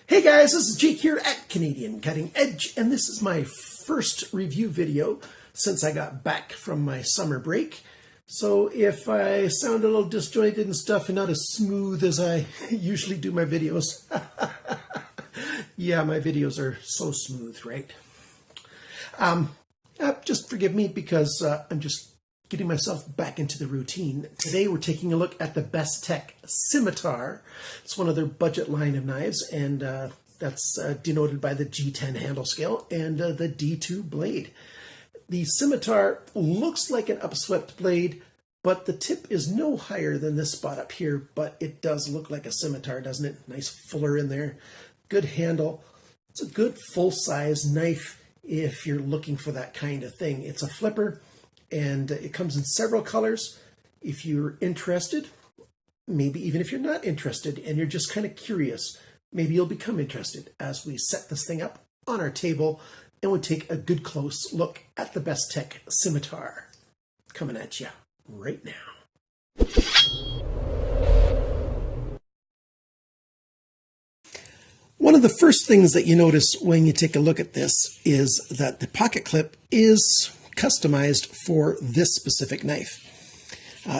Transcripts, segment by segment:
Hey guys, this is Jake here at Canadian Cutting Edge, and this is my first review video since I got back from my summer break. So if I sound a little disjointed and stuff and not as smooth as I usually do my videos, yeah, my videos are so smooth, right? Just forgive me because I'm just getting myself back into the routine. Today we're taking a look at the Bestech SCIMITAR. It's one of their budget line of knives, and that's denoted by the G10 handle scale and the D2 blade. The scimitar looks like an upswept blade, but the tip is no higher than this spot up here, but it does look like a scimitar, doesn't it? Nice fuller in there, good handle. It's a good full-size knife if you're looking for that kind of thing. It's a flipper, and it comes in several colors. If you're interested, maybe even if you're not interested and you're just kind of curious, maybe you'll become interested as we set this thing up on our table and we'll take a good close look at the Bestech SCIMITAR. Coming at you right now. One of the first things that you notice when you take a look at this is that the pocket clip is customized for this specific knife.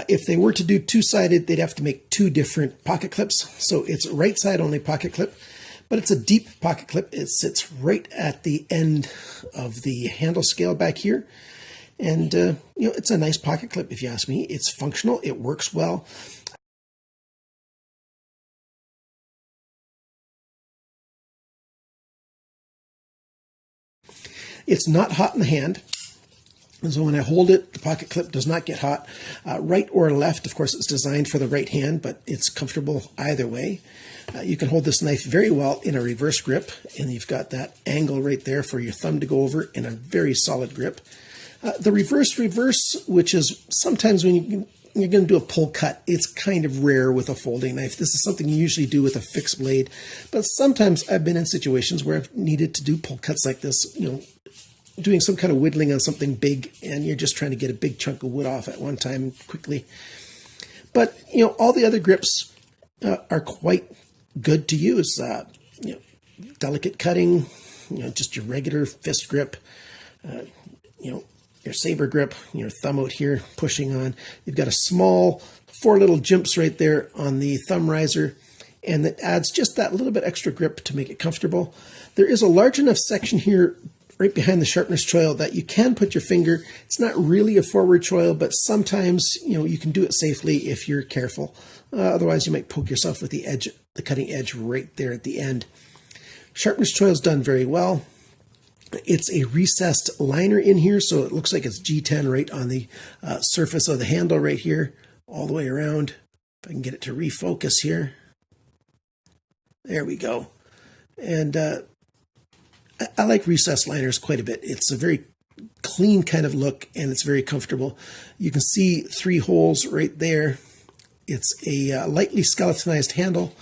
If they were to do two-sided, they'd have to make two different pocket clips. So it's a right side only pocket clip, but it's a deep pocket clip. It sits right at the end of the handle scale back here. And, it's a nice pocket clip if you ask me. It's functional. It works well. It's not hot in the hand. And so when I hold it, the pocket clip does not get hot. Right or left, of course, it's designed for the right hand, but it's comfortable either way. You can hold this knife very well in a reverse grip, and you've got that angle right there for your thumb to go over in a very solid grip. The reverse, which is sometimes when you're going to do a pull cut, it's kind of rare with a folding knife. This is something you usually do with a fixed blade, but sometimes I've been in situations where I've needed to do pull cuts like this, doing some kind of whittling on something big, and you're just trying to get a big chunk of wood off at one time quickly. But, all the other grips are quite good to use. Delicate cutting, just your regular fist grip, your saber grip, your thumb out here pushing on. You've got a small 4 little jimps right there on the thumb riser, and that adds just that little bit extra grip to make it comfortable. There is a large enough section here right behind the sharpness choil that you can put your finger. It's not really a forward choil, but sometimes, you can do it safely if you're careful. Otherwise, you might poke yourself with the edge, the cutting edge right there at the end. Sharpness choil is done very well. It's a recessed liner in here, so it looks like it's G10 right on the surface of the handle right here, all the way around. If I can get it to refocus here. There we go. And I like recessed liners quite a bit. It's a very clean kind of look, and it's very comfortable. You can see 3 holes right there. It's a lightly skeletonized handle.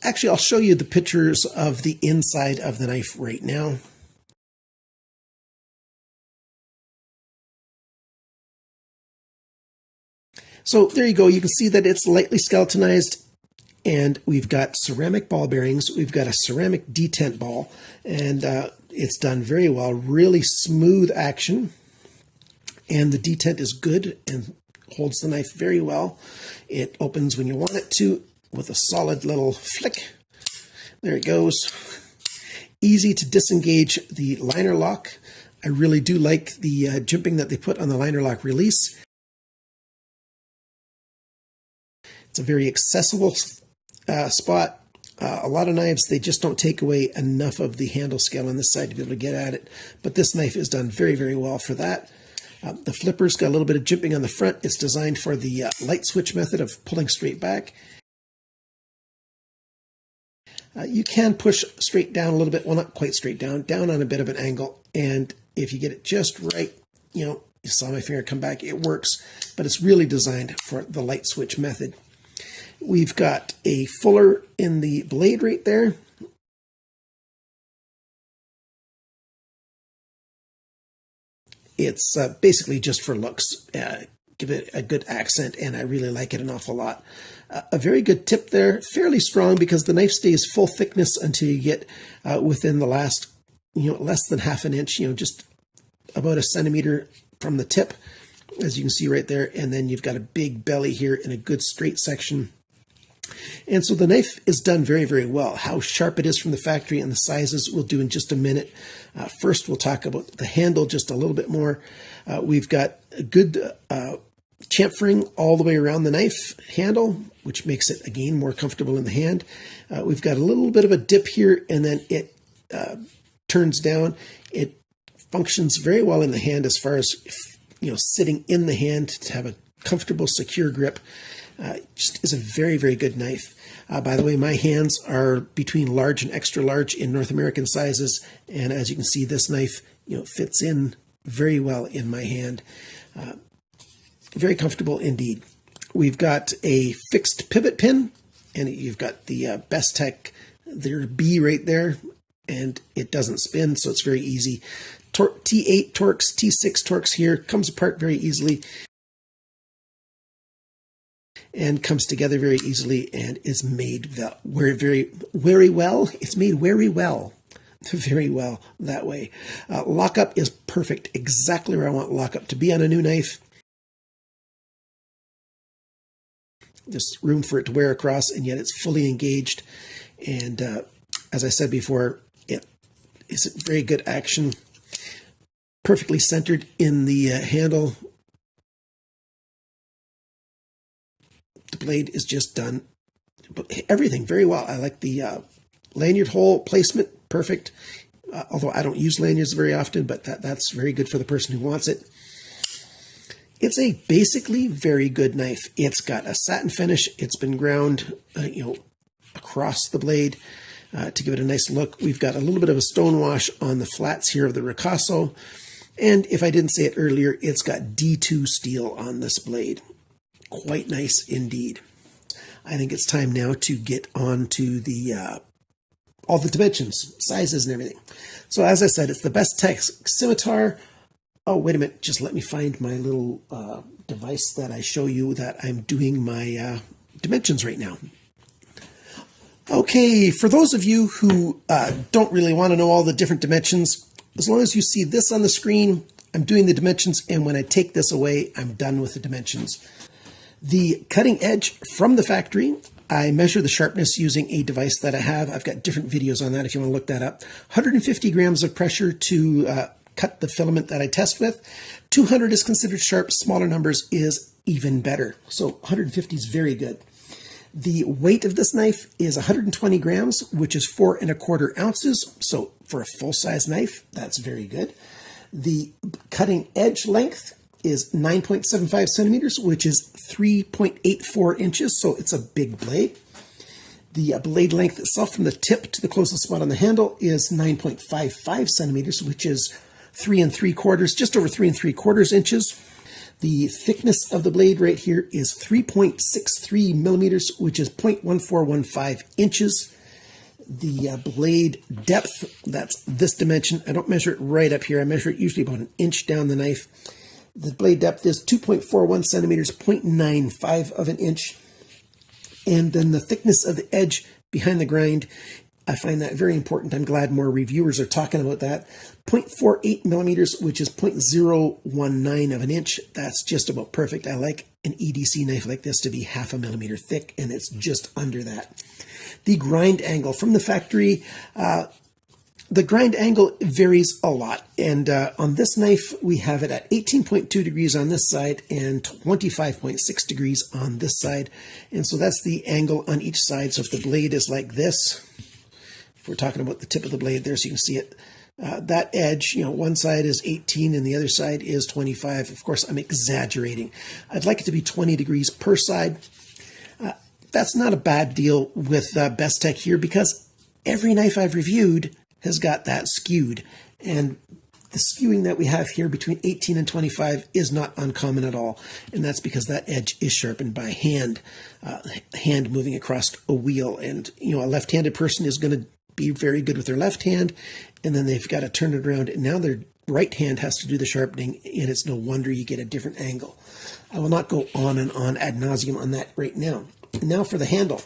Actually, I'll show you the pictures of the inside of the knife right now. So there you go. You can see that it's lightly skeletonized. And we've got ceramic ball bearings. We've got a ceramic detent ball, and it's done very well. Really smooth action, and the detent is good and holds the knife very well. It opens when you want it to with a solid little flick. There it goes. Easy to disengage the liner lock. I really do like the jimping that they put on the liner lock release. It's a very accessible spot. A lot of knives, they just don't take away enough of the handle scale on this side to be able to get at it. But this knife is done very, very well for that. The flipper's got a little bit of jimping on the front. It's designed for the light switch method of pulling straight back. You can push straight down a little bit. Well, not quite straight down, down on a bit of an angle. And if you get it just right, you saw my finger come back, it works. But it's really designed for the light switch method. We've got a fuller in the blade right there. It's basically just for looks. Give it a good accent, and I really like it an awful lot. A very good tip there, fairly strong because the knife stays full thickness until you get within the last, less than half an inch, just about a centimeter from the tip, as you can see right there. And then you've got a big belly here and a good straight section. And so the knife is done very, very well. How sharp it is from the factory and the sizes we'll do in just a minute. First, we'll talk about the handle just a little bit more. We've got a good chamfering all the way around the knife handle, which makes it, again, more comfortable in the hand. We've got a little bit of a dip here, and then it turns down. It functions very well in the hand as far as, sitting in the hand to have a comfortable, secure grip. Just is a very, very good knife. By the way, my hands are between large and extra large in North American sizes, and as you can see, this knife, fits in very well in my hand. Very comfortable indeed. We've got a fixed pivot pin, and you've got the Bestech, their B right there, and it doesn't spin, so it's very easy. T8 Torx, T6 Torx here, comes apart very easily and comes together very easily and is made very well. It's made very well that way. Lockup is perfect, exactly where I want lockup to be on a new knife. Just room for it to wear across, and yet it's fully engaged. And as I said before, it is a very good action. Perfectly centered in the handle. The blade is just done everything very well. I like the lanyard hole placement, perfect. Although I don't use lanyards very often, but that's very good for the person who wants it. It's a basically very good knife. It's got a satin finish. It's been ground, across the blade to give it a nice look. We've got a little bit of a stone wash on the flats here of the ricasso. And if I didn't say it earlier, it's got D2 steel on this blade. Quite nice indeed. I think it's time now to get on to the all the dimensions, sizes, and everything. So as I said, it's the Bestech SCIMITAR. Oh, wait a minute. Just let me find my little device that I show you that I'm doing my dimensions right now. Okay, for those of you who don't really want to know all the different dimensions, as long as you see this on the screen, I'm doing the dimensions, and when I take this away, I'm done with the dimensions. The cutting edge from the factory, I measure the sharpness using a device that I have. I've got different videos on that if you want to look that up. 150 grams of pressure to cut the filament that I test with. 200 is considered sharp. Smaller numbers is even better. So 150 is very good. The weight of this knife is 120 grams, which is 4 1/4 ounces. So for a full-size knife, that's very good. The cutting edge length is 9.75 centimeters, which is 3.84 inches. So it's a big blade. The blade length itself from the tip to the closest spot on the handle is 9.55 centimeters, which is 3 3/4, just over 3 3/4 inches. The thickness of the blade right here is 3.63 millimeters, which is 0.1415 inches. The blade depth, that's this dimension. I don't measure it right up here. I measure it usually about an inch down the knife. The blade depth is 2.41 centimeters, 0.95 of an inch. And then the thickness of the edge behind the grind, I find that very important. I'm glad more reviewers are talking about that. 0.48 millimeters, which is 0.019 of an inch. That's just about perfect. I like an EDC knife like this to be 0.5 millimeter thick, and it's just under that. The grind angle from the factory, the grind angle varies a lot. And on this knife, we have it at 18.2 degrees on this side and 25.6 degrees on this side. And so that's the angle on each side. So if the blade is like this, if we're talking about the tip of the blade there, so you can see it, that edge, one side is 18 and the other side is 25. Of course, I'm exaggerating. I'd like it to be 20 degrees per side. That's not a bad deal with Bestech here because every knife I've reviewed has got that skewed. And the skewing that we have here between 18 and 25 is not uncommon at all. And that's because that edge is sharpened by hand, hand moving across a wheel. And, a left-handed person is going to be very good with their left hand, and then they've got to turn it around. And now their right hand has to do the sharpening, and it's no wonder you get a different angle. I will not go on and on ad nauseum on that right now. And now for the handle.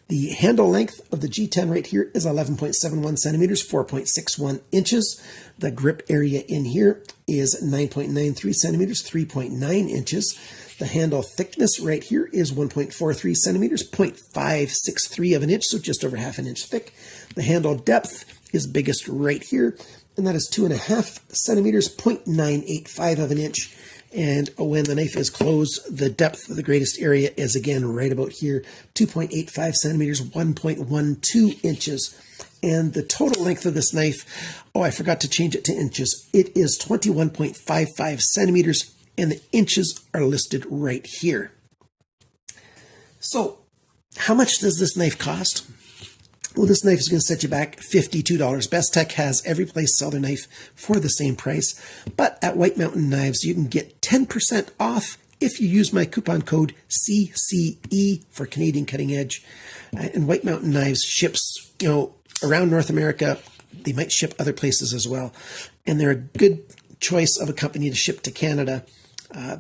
The handle length of the G10 right here is 11.71 centimeters, 4.61 inches. The grip area in here is 9.93 centimeters, 3.9 inches. The handle thickness right here is 1.43 centimeters, 0.563 of an inch, so just over half an inch thick. The handle depth is biggest right here, and that is 2.5 centimeters, 0.985 of an inch. And when the knife is closed, the depth of the greatest area is again right about here, 2.85 centimeters, 1.12 inches. And the total length of this knife, oh, I forgot to change it to inches. It is 21.55 centimeters, and the inches are listed right here. So, how much does this knife cost? Well, this knife is going to set you back $52. Bestech has every place sell their knife for the same price. But at White Mountain Knives, you can get 10% off if you use my coupon code CCE for Canadian Cutting Edge. And White Mountain Knives ships, around North America. They might ship other places as well. And they're a good choice of a company to ship to Canada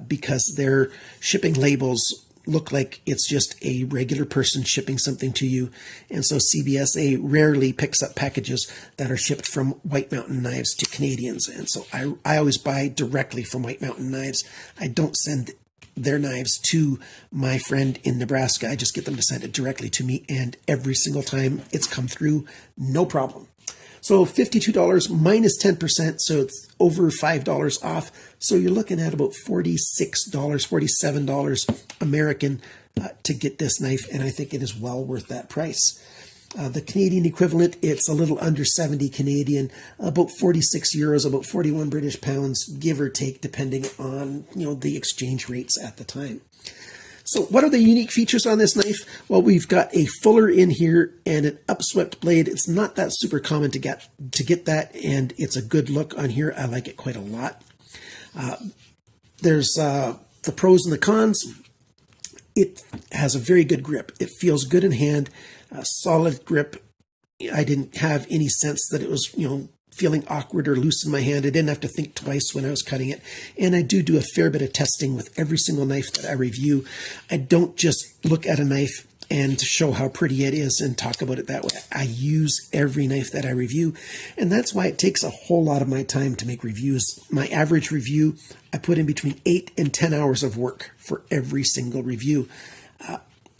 because their shipping labels look like it's just a regular person shipping something to you. And so CBSA rarely picks up packages that are shipped from White Mountain Knives to Canadians. And so I always buy directly from White Mountain Knives. I don't send their knives to my friend in Nebraska. I just get them to send it directly to me. And every single time it's come through, no problem. So $52 minus 10%, so it's over $5 off. So you're looking at about $46, $47 American to get this knife, and I think it is well worth that price. The Canadian equivalent, it's a little under 70 Canadian, about 46 euros, about 41 British pounds, give or take, depending on the exchange rates at the time. So what are the unique features on this knife? Well, we've got a fuller in here and an upswept blade. It's not that super common to get that, and it's a good look on here. I like it quite a lot. There's the pros and the cons. It has a very good grip. It feels good in hand, a solid grip. I didn't have any sense that it was, feeling awkward or loose in my hand. I didn't have to think twice when I was cutting it. And I do a fair bit of testing with every single knife that I review. I don't just look at a knife and show how pretty it is and talk about it that way. I use every knife that I review. And that's why it takes a whole lot of my time to make reviews. My average review, I put in between 8 and 10 hours of work for every single review.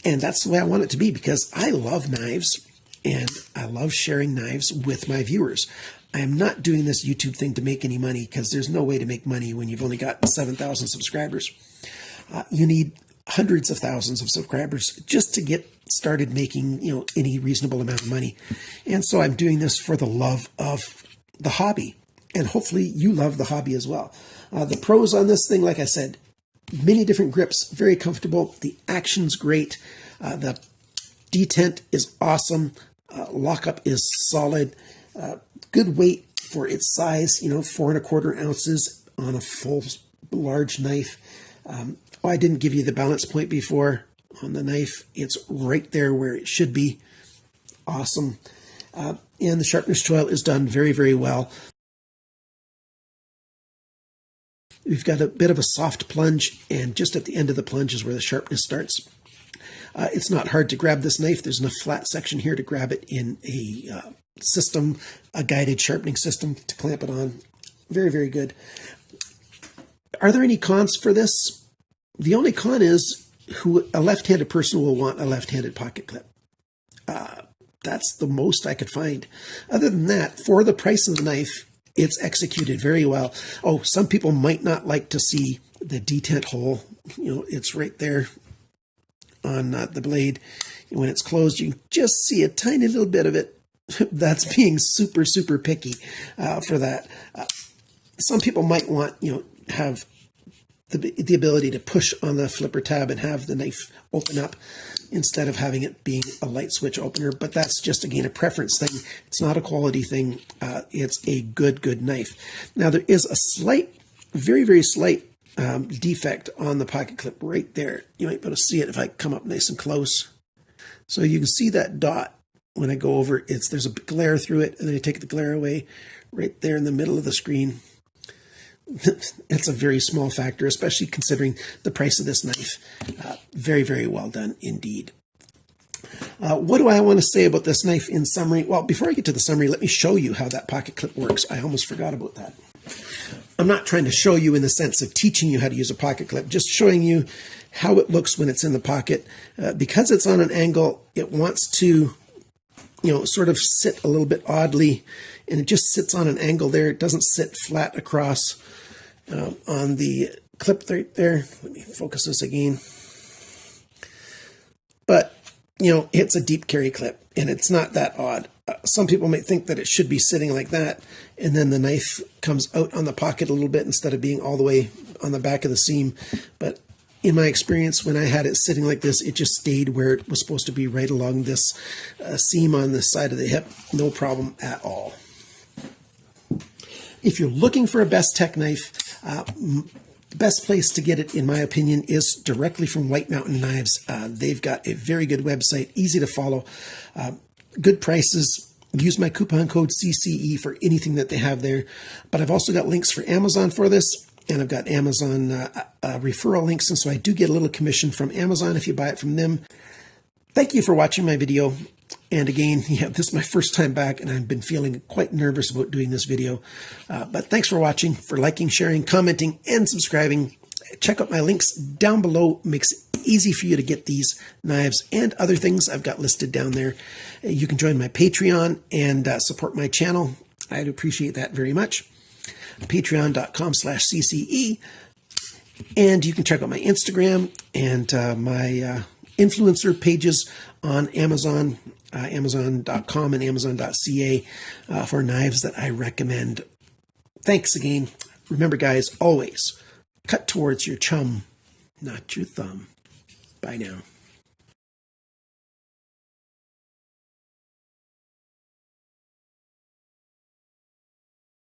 And that's the way I want it to be, because I love knives and I love sharing knives with my viewers. I am not doing this YouTube thing to make any money, because there's no way to make money when you've only got 7,000 subscribers. You need hundreds of thousands of subscribers just to get started making, any reasonable amount of money. And so I'm doing this for the love of the hobby. And hopefully you love the hobby as well. The pros on this thing, like I said, many different grips, very comfortable. The action's great. The detent is awesome. Lockup is solid. Good weight for its size, 4¼ ounces on a full large knife. I didn't give you the balance point before on the knife. It's right there where it should be. Awesome. And the sharpness choil is done very, very well. We've got a bit of a soft plunge, and just at the end of the plunge is where the sharpness starts. It's not hard to grab this knife. There's enough flat section here to grab it in a guided sharpening system to clamp it on. Very, very good. Are there any cons for this? The only con is a left-handed person will want a left-handed pocket clip. That's the most I could find. Other than that, for the price of the knife, it's executed very well. Oh, some people might not like to see the detent hole. It's right there on the blade. When it's closed, you can just see a tiny little bit of it. That's being super, super picky for that. Some people might want, have the ability to push on the flipper tab and have the knife open up instead of having it being a light switch opener. But that's just, again, a preference thing. It's not a quality thing. It's a good knife. Now, there is a slight, very, very slight defect on the pocket clip right there. You might be able to see it if I come up nice and close. So you can see that dot. When I go over, there's a glare through it, and then I take the glare away right there in the middle of the screen. It's a very small factor, especially considering the price of this knife. Very, very well done indeed. What do I want to say about this knife in summary? Well, before I get to the summary, let me show you how that pocket clip works. I almost forgot about that. I'm not trying to show you in the sense of teaching you how to use a pocket clip, just showing you how it looks when it's in the pocket. Because it's on an angle, it wants to, sort of sit a little bit oddly, and it just sits on an angle there. It doesn't sit flat across on the clip right there. Let me focus this again. But, it's a deep carry clip, and it's not that odd. Some people might think that it should be sitting like that, and then the knife comes out on the pocket a little bit instead of being all the way on the back of the seam. But in my experience, when I had it sitting like this, it just stayed where it was supposed to be, right along this seam on the side of the hip. No problem at all. If you're looking for a Bestech knife, the best place to get it, in my opinion, is directly from White Mountain Knives. They've got a very good website, easy to follow, good prices. Use my coupon code CCE for anything that they have there. But I've also got links for Amazon for this, and I've got Amazon referral links, and so I do get a little commission from Amazon if you buy it from them. Thank you for watching my video. And again, this is my first time back, and I've been feeling quite nervous about doing this video. But thanks for watching, for liking, sharing, commenting, and subscribing. Check out my links down below. It makes it easy for you to get these knives and other things I've got listed down there. You can join my Patreon and support my channel. I'd appreciate that very much. Patreon.com/CCE. And you can check out my Instagram and my influencer pages on Amazon, Amazon.com and Amazon.ca for knives that I recommend. Thanks again. Remember, guys, always cut towards your chum, not your thumb. Bye now.